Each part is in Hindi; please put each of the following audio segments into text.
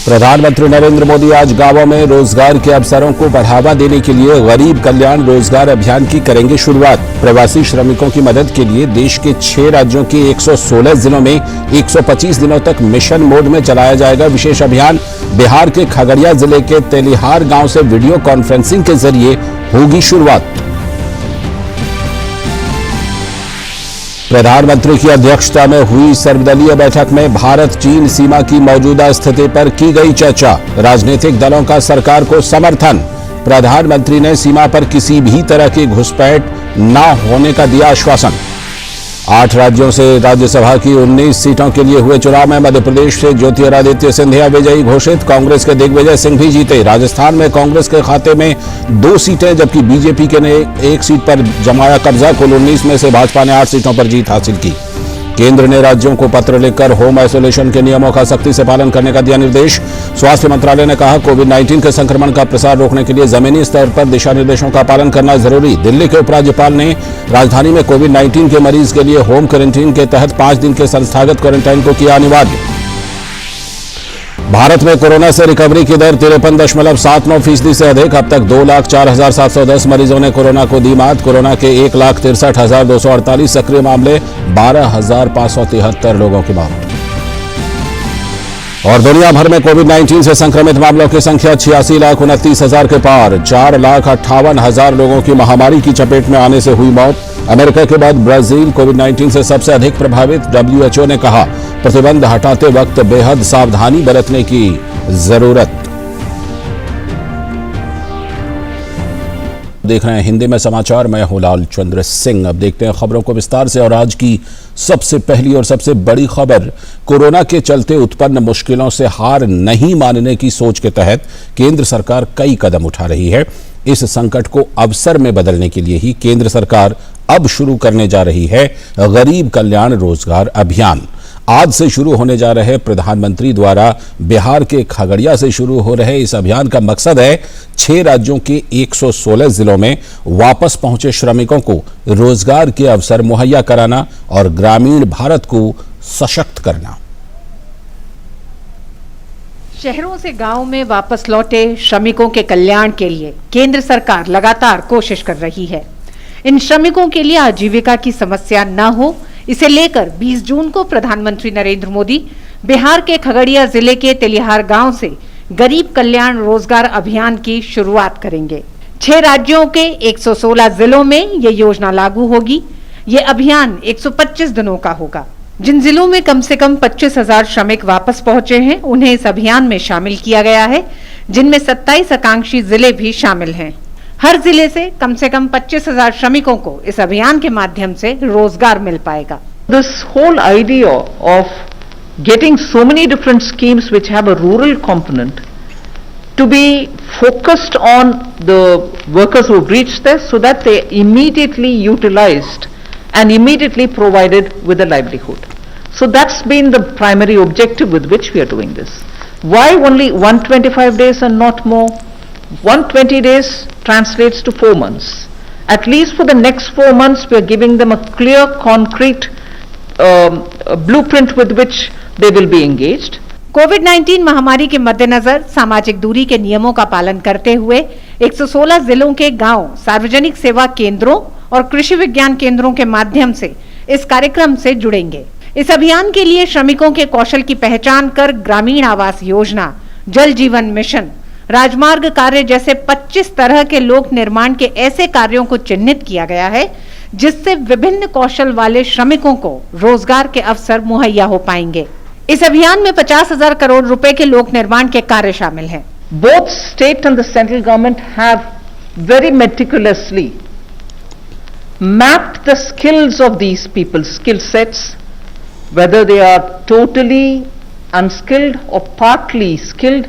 प्रधानमंत्री नरेंद्र मोदी आज गांवों में रोजगार के अवसरों को बढ़ावा देने के लिए गरीब कल्याण रोजगार अभियान की करेंगे शुरुआत। प्रवासी श्रमिकों की मदद के लिए देश के 6 राज्यों के 116 जिलों में 125 दिनों तक मिशन मोड में चलाया जाएगा विशेष अभियान। बिहार के खगड़िया जिले के तेलिहार गांव से वीडियो कॉन्फ्रेंसिंग के जरिए होगी शुरुआत। प्रधानमंत्री की अध्यक्षता में हुई सर्वदलीय बैठक में भारत चीन सीमा की मौजूदा स्थिति पर की गई चर्चा। राजनीतिक दलों का सरकार को समर्थन। प्रधानमंत्री ने सीमा पर किसी भी तरह की घुसपैठ न होने का दिया आश्वासन। 8 राज्यों से राज्यसभा की 19 सीटों के लिए हुए चुनाव में मध्य प्रदेश से ज्योतिरादित्य सिंधिया विजयी घोषित। कांग्रेस के दिग्विजय सिंह भी जीते। राजस्थान में कांग्रेस के खाते में 2 सीटें जबकि बीजेपी के ने 1 सीट पर जमाया कब्जा। कुल 19 में से भाजपा ने 8 सीटों पर जीत हासिल की। केंद्र ने राज्यों को पत्र लिखकर होम आइसोलेशन के नियमों का सख्ती से पालन करने का दिया निर्देश। स्वास्थ्य मंत्रालय ने कहा कोविड-19 के संक्रमण का प्रसार रोकने के लिए जमीनी स्तर पर दिशा निर्देशों का पालन करना जरूरी। दिल्ली के उपराज्यपाल ने राजधानी में कोविड-19 के मरीज के लिए होम क्वारंटीन के तहत 5 दिन के संस्थागत क्वारंटाइन को किया अनिवार्य। भारत में कोरोना से रिकवरी की दर 53.79% से अधिक। अब तक 2,04,710 मरीजों ने कोरोना को दी मात। कोरोना के 1,63,248 सक्रिय मामले, 12,573 लोगों की मौत। और दुनिया भर में कोविड-19 से संक्रमित मामलों की संख्या 86,29,000 के पार। 4,58,000 लोगों की महामारी की चपेट में आने से हुई मौत। अमेरिका के बाद ब्राजील कोविड-19 से सबसे अधिक प्रभावित। WHO ने कहा प्रतिबंध हटाते वक्त बेहद सावधानी बरतने की जरूरत। देख रहे हैं हिंदी में समाचार, मैं हूं लाल चंद्र सिंह। अब देखते हैं खबरों को विस्तार से। और आज की सबसे पहली और सबसे बड़ी खबर, कोरोना के चलते उत्पन्न मुश्किलों से हार नहीं मानने की सोच के तहत केंद्र सरकार कई कदम उठा रही है। इस संकट को अवसर में बदलने के लिए ही केंद्र सरकार अब शुरू करने जा रही है गरीब कल्याण रोजगार अभियान। आज से शुरू होने जा रहे प्रधानमंत्री द्वारा बिहार के खगड़िया से शुरू हो रहे इस अभियान का मकसद है 6 राज्यों के 116 जिलों में वापस पहुंचे श्रमिकों को रोजगार के अवसर मुहैया कराना और ग्रामीण भारत को सशक्त करना। शहरों से गांव में वापस लौटे श्रमिकों के कल्याण के लिए केंद्र सरकार लगातार कोशिश कर रही है। इन श्रमिकों के लिए आजीविका की समस्या न हो, इसे लेकर 20 जून को प्रधानमंत्री नरेंद्र मोदी बिहार के खगड़िया जिले के तेलिहार गांव से गरीब कल्याण रोजगार अभियान की शुरुआत करेंगे। 6 राज्यों के 116 जिलों में ये योजना लागू होगी। ये अभियान 125 दिनों का होगा। जिन जिलों में कम से कम 25,000 श्रमिक वापस पहुंचे हैं, उन्हें इस अभियान में शामिल किया गया है, जिनमें 27 आकांक्षी जिले भी शामिल हैं। हर जिले से कम 25,000 श्रमिकों को इस अभियान के माध्यम से रोजगार मिल पाएगा। This whole idea of getting so many different schemes which have a rural component to be focused on the workers who reached there so that they immediately utilized and immediately provided with a livelihood. So that's been the primary objective with which we are doing this. Why only 125 days and not more? 120 days translates to 4 months. At least for the next 4 months, we are giving them a clear, concrete blueprint with which they will be engaged. कोविड-19 महामारी के मद्देनजर सामाजिक दूरी के नियमों का पालन करते हुए 116 जिलों के गांव सार्वजनिक सेवा केंद्रों और कृषि विज्ञान केंद्रों के माध्यम से इस कार्यक्रम से जुड़ेंगे। इस अभियान के लिए श्रमिकों के कौशल की पहचान कर ग्रामीण आवास योजना, जल जीवन मिशन, राजमार्ग कार्य जैसे 25 तरह के लोक निर्माण के ऐसे कार्यों को चिन्हित किया गया है जिससे विभिन्न कौशल वाले श्रमिकों को रोजगार के अवसर मुहैया हो पाएंगे। इस अभियान में 50,000 करोड़ रुपए के लोक निर्माण के कार्य शामिल हैं। Both state and the central government have very meticulously mapped the skills of these people, skill sets, whether they are totally unskilled or partly skilled.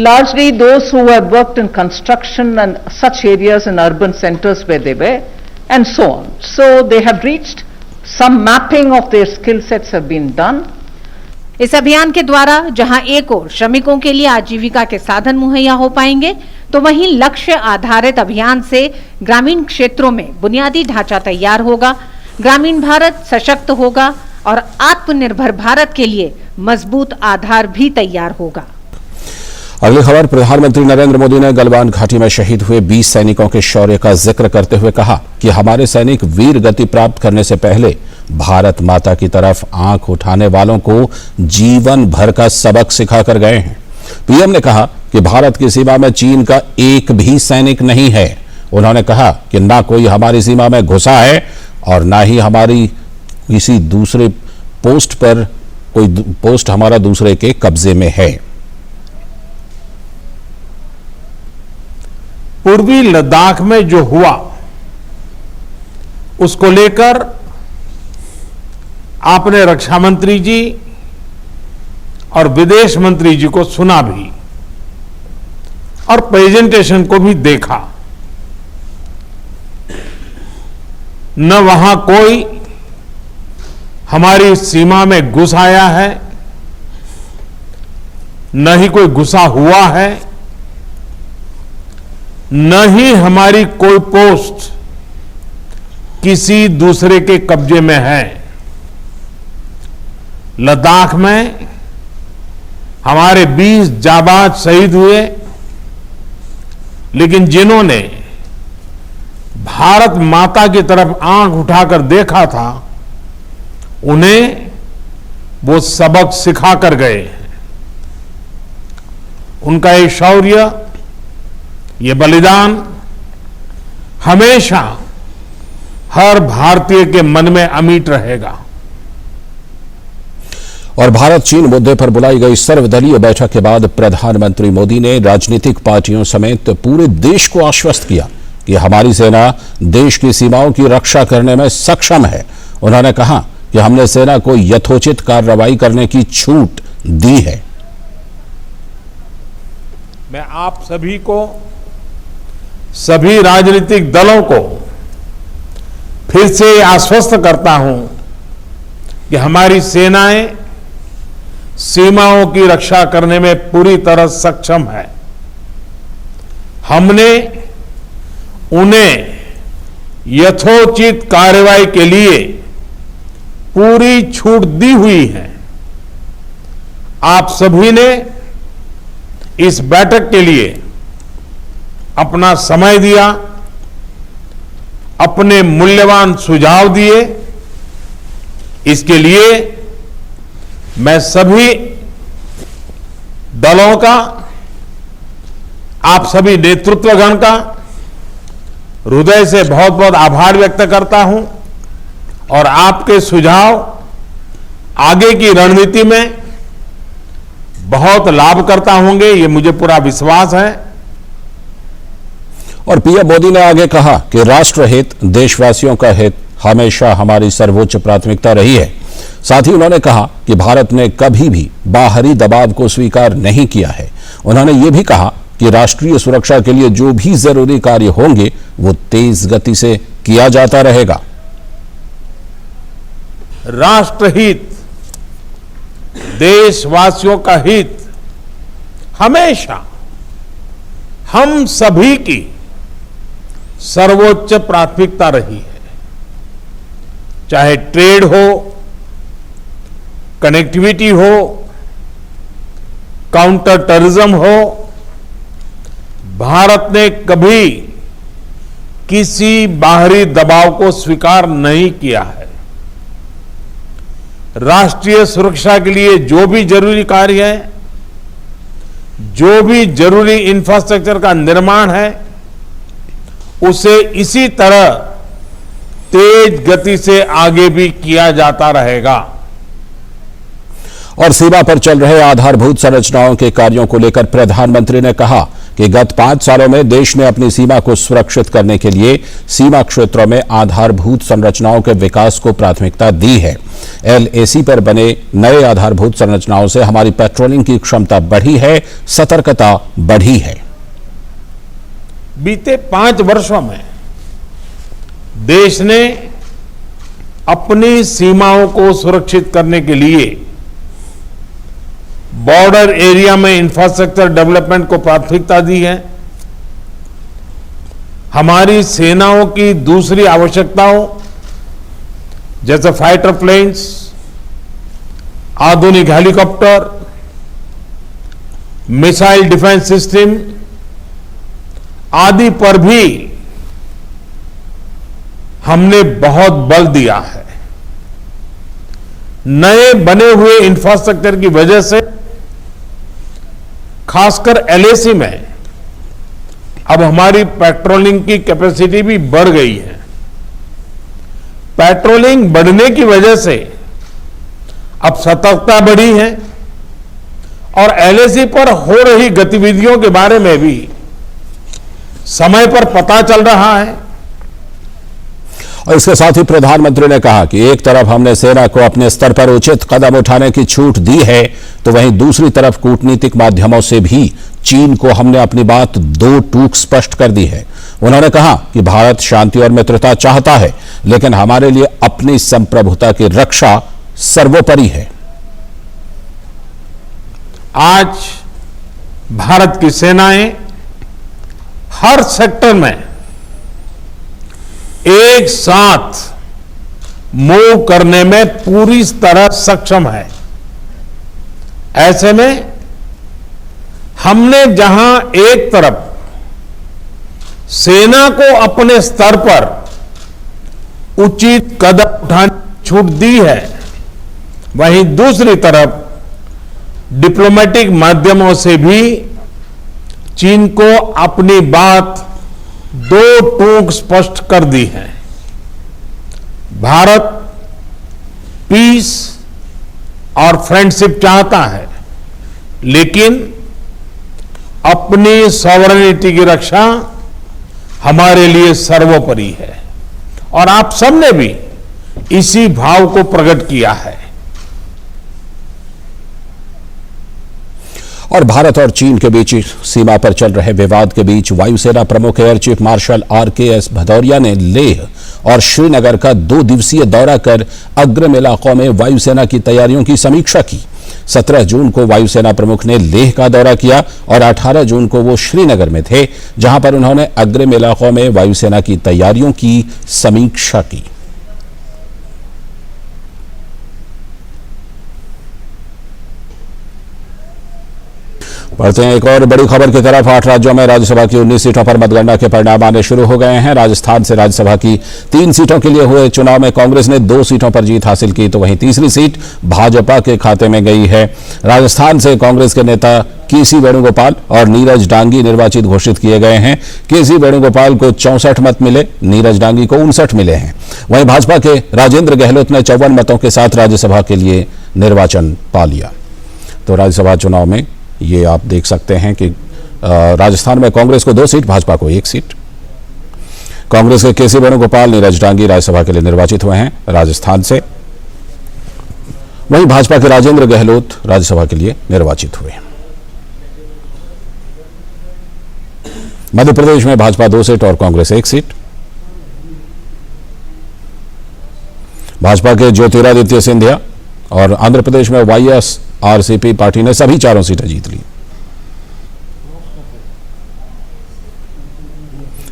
Largely those who have worked in construction and such areas in urban centers where they were, and so on. So they have reached, some mapping of their skill sets have been done. इस अभियान के द्वारा जहां एक ओर श्रमिकों के लिए आजीविका के साधन मुहैया हो पाएंगे, तो वहीं लक्ष्य आधारित अभियान से ग्रामीण क्षेत्रों में बुनियादी ढांचा तैयार होगा, ग्रामीण भारत सशक्त होगा और आत्मनिर्भर भारत के लिए मजबूत आधार भी तैयार होगा। अगली खबर, प्रधानमंत्री नरेंद्र मोदी ने गलवान घाटी में शहीद हुए 20 सैनिकों के शौर्य का जिक्र करते हुए कहा कि हमारे सैनिक वीर गति प्राप्त करने से पहले भारत माता की तरफ आंख उठाने वालों को जीवन भर का सबक सिखाकर गए हैं। पीएम ने कहा कि भारत की सीमा में चीन का एक भी सैनिक नहीं है। उन्होंने कहा कि ना कोई हमारी सीमा में घुसा है और ना ही हमारी किसी दूसरे पोस्ट पर कोई पोस्ट हमारा दूसरे के कब्जे में है। पूर्वी लद्दाख में जो हुआ उसको लेकर आपने रक्षा मंत्री जी और विदेश मंत्री जी को सुना भी और प्रेजेंटेशन को भी देखा। न वहां कोई हमारी सीमा में घुस आया है, न ही कोई घुसा हुआ है, न ही हमारी कोई पोस्ट किसी दूसरे के कब्जे में है। लद्दाख में हमारे 20 जाबाज शहीद हुए, लेकिन जिन्होंने भारत माता की तरफ आंख उठाकर देखा था, उन्हें वो सबक सिखा कर गए हैं। उनका ये शौर्य, ये बलिदान हमेशा हर भारतीय के मन में अमिट रहेगा। और भारत चीन मुद्दे पर बुलाई गई सर्वदलीय बैठक के बाद प्रधानमंत्री मोदी ने राजनीतिक पार्टियों समेत पूरे देश को आश्वस्त किया कि हमारी सेना देश की सीमाओं की रक्षा करने में सक्षम है। उन्होंने कहा कि हमने सेना को यथोचित कार्रवाई करने की छूट दी है। मैं आप सभी को, सभी राजनीतिक दलों को फिर से आश्वस्त करता हूं कि हमारी सेनाएं सीमाओं की रक्षा करने में पूरी तरह सक्षम है। हमने उन्हें यथोचित कार्रवाई के लिए पूरी छूट दी हुई है। आप सभी ने इस बैठक के लिए अपना समय दिया, अपने मूल्यवान सुझाव दिए। इसके लिए मैं सभी दलों का, आप सभी नेतृत्वगण का हृदय से बहुत बहुत आभार व्यक्त करता हूं और आपके सुझाव आगे की रणनीति में बहुत लाभकर्ता होंगे, ये मुझे पूरा विश्वास है। और पीएम मोदी ने आगे कहा कि राष्ट्र हित, देशवासियों का हित हमेशा हमारी सर्वोच्च प्राथमिकता रही है। साथ ही उन्होंने कहा कि भारत ने कभी भी बाहरी दबाव को स्वीकार नहीं किया है। उन्होंने ये भी कहा कि राष्ट्रीय सुरक्षा के लिए जो भी जरूरी कार्य होंगे वो तेज गति से किया जाता रहेगा। राष्ट्रहित, देशवासियों का हित हमेशा हम सभी की सर्वोच्च प्राथमिकता रही है। चाहे ट्रेड हो, कनेक्टिविटी हो, काउंटर टेररिज्म हो, भारत ने कभी किसी बाहरी दबाव को स्वीकार नहीं किया है। राष्ट्रीय सुरक्षा के लिए जो भी जरूरी कार्य है, जो भी जरूरी इंफ्रास्ट्रक्चर का निर्माण है, उसे इसी तरह तेज गति से आगे भी किया जाता रहेगा। और सीमा पर चल रहे आधारभूत संरचनाओं के कार्यों को लेकर प्रधानमंत्री ने कहा कि गत 5 सालों में देश ने अपनी सीमा को सुरक्षित करने के लिए सीमा क्षेत्रों में आधारभूत संरचनाओं के विकास को प्राथमिकता दी है। एलएसी पर बने नए आधारभूत संरचनाओं से हमारी पेट्रोलिंग की क्षमता बढ़ी है, सतर्कता बढ़ी है। बीते 5 वर्षों में देश ने अपनी सीमाओं को सुरक्षित करने के लिए बॉर्डर एरिया में इंफ्रास्ट्रक्चर डेवलपमेंट को प्राथमिकता दी है। हमारी सेनाओं की दूसरी आवश्यकताओं जैसे फाइटर प्लेन्स, आधुनिक हेलीकॉप्टर, मिसाइल डिफेंस सिस्टम आदि पर भी हमने बहुत बल दिया है। नए बने हुए इंफ्रास्ट्रक्चर की वजह से खासकर एलएसी में अब हमारी पेट्रोलिंग की कैपेसिटी भी बढ़ गई है। पेट्रोलिंग बढ़ने की वजह से अब सतर्कता बढ़ी है और एलएसी पर हो रही गतिविधियों के बारे में भी समय पर पता चल रहा है। और इसके साथ ही प्रधानमंत्री ने कहा कि एक तरफ हमने सेना को अपने स्तर पर उचित कदम उठाने की छूट दी है, तो वहीं दूसरी तरफ कूटनीतिक माध्यमों से भी चीन को हमने अपनी बात दो टूक स्पष्ट कर दी है। उन्होंने कहा कि भारत शांति और मित्रता चाहता है, लेकिन हमारे लिए अपनी संप्रभुता की रक्षा सर्वोपरि है। आज भारत की सेनाएं हर सेक्टर में एक साथ मूव करने में पूरी तरह सक्षम है। ऐसे में हमने जहां एक तरफ सेना को अपने स्तर पर उचित कदम उठाने की छूट दी है, वहीं दूसरी तरफ डिप्लोमेटिक माध्यमों से भी चीन को अपनी बात दो टूक स्पष्ट कर दी है। भारत पीस और फ्रेंडशिप चाहता है, लेकिन अपनी सॉवरेनिटी की रक्षा हमारे लिए सर्वोपरि है और आप सबने भी इसी भाव को प्रकट किया है। और भारत और चीन के बीच सीमा पर चल रहे विवाद के बीच वायुसेना प्रमुख air chief marshal RKS Bhadauria ने लेह और श्रीनगर का 2 दिवसीय दौरा कर अग्रिम इलाकों में वायुसेना की तैयारियों की समीक्षा की। 17 जून को वायुसेना प्रमुख ने लेह का दौरा किया और 18 जून को वो श्रीनगर में थे, जहां पर उन्होंने अग्रिम इलाकों में वायुसेना की तैयारियों की समीक्षा की। बढ़ते हैं एक और बड़ी खबर की तरफ। 8 राज्यों में राज्यसभा की 19 सीटों पर मतगणना के परिणाम आने शुरू हो गए हैं। राजस्थान से राज्यसभा की 3 सीटों के लिए हुए चुनाव में कांग्रेस ने 2 सीटों पर जीत हासिल की, तो वहीं तीसरी सीट भाजपा के खाते में गई है। राजस्थान से कांग्रेस के नेता केसी वेणुगोपाल और नीरज डांगी निर्वाचित घोषित किए गए हैं। केसी वेणुगोपाल को 64 मत मिले, नीरज डांगी को 59 मिले हैं। वहीं भाजपा के राजेंद्र गहलोत ने 54 मतों के साथ राज्यसभा के लिए निर्वाचन पा लिया। तो राज्यसभा चुनाव में ये आप देख सकते हैं कि राजस्थान में कांग्रेस को 2 सीट, भाजपा को 1 सीट। कांग्रेस के केसी वेणुगोपाल, नीरज डांगी राज्यसभा के लिए निर्वाचित हुए हैं राजस्थान से। वहीं भाजपा के राजेंद्र गहलोत राज्यसभा के लिए निर्वाचित हुए। मध्य प्रदेश में भाजपा 2 सीट और कांग्रेस 1 सीट। भाजपा के ज्योतिरादित्य सिंधिया और आंध्र प्रदेश में YSRCP पार्टी ने सभी 4 सीटें जीत ली।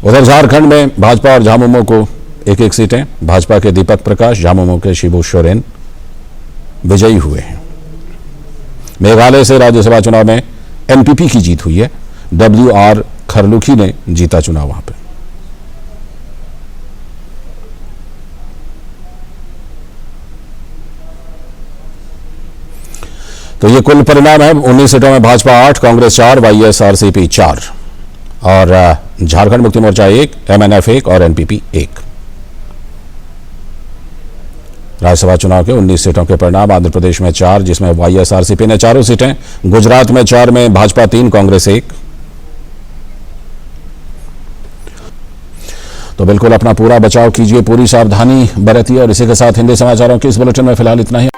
उधर झारखंड में भाजपा और झामुमो को 1-1 सीटें। भाजपा के दीपक प्रकाश, झामुमो के शिबू सोरेन विजयी हुए हैं। मेघालय से राज्यसभा चुनाव में NPP की जीत हुई है। WR खरलुखी ने जीता चुनाव वहां पे। तो ये कुल परिणाम है। 19 सीटों में भाजपा 8, कांग्रेस 4, YSRCP 4 और झारखंड मुक्ति मोर्चा 1, MNF 1 और NPP 1। राज्यसभा चुनाव के 19 सीटों के परिणाम। आंध्र प्रदेश में 4, जिसमें YSRCP ने 4 सीटें। गुजरात में 4 में भाजपा 3, कांग्रेस 1। तो बिल्कुल अपना पूरा बचाव कीजिए, पूरी सावधानी बरतिए। और इसी के साथ हिंदी समाचारों के इस बुलेटिन में फिलहाल इतना ही।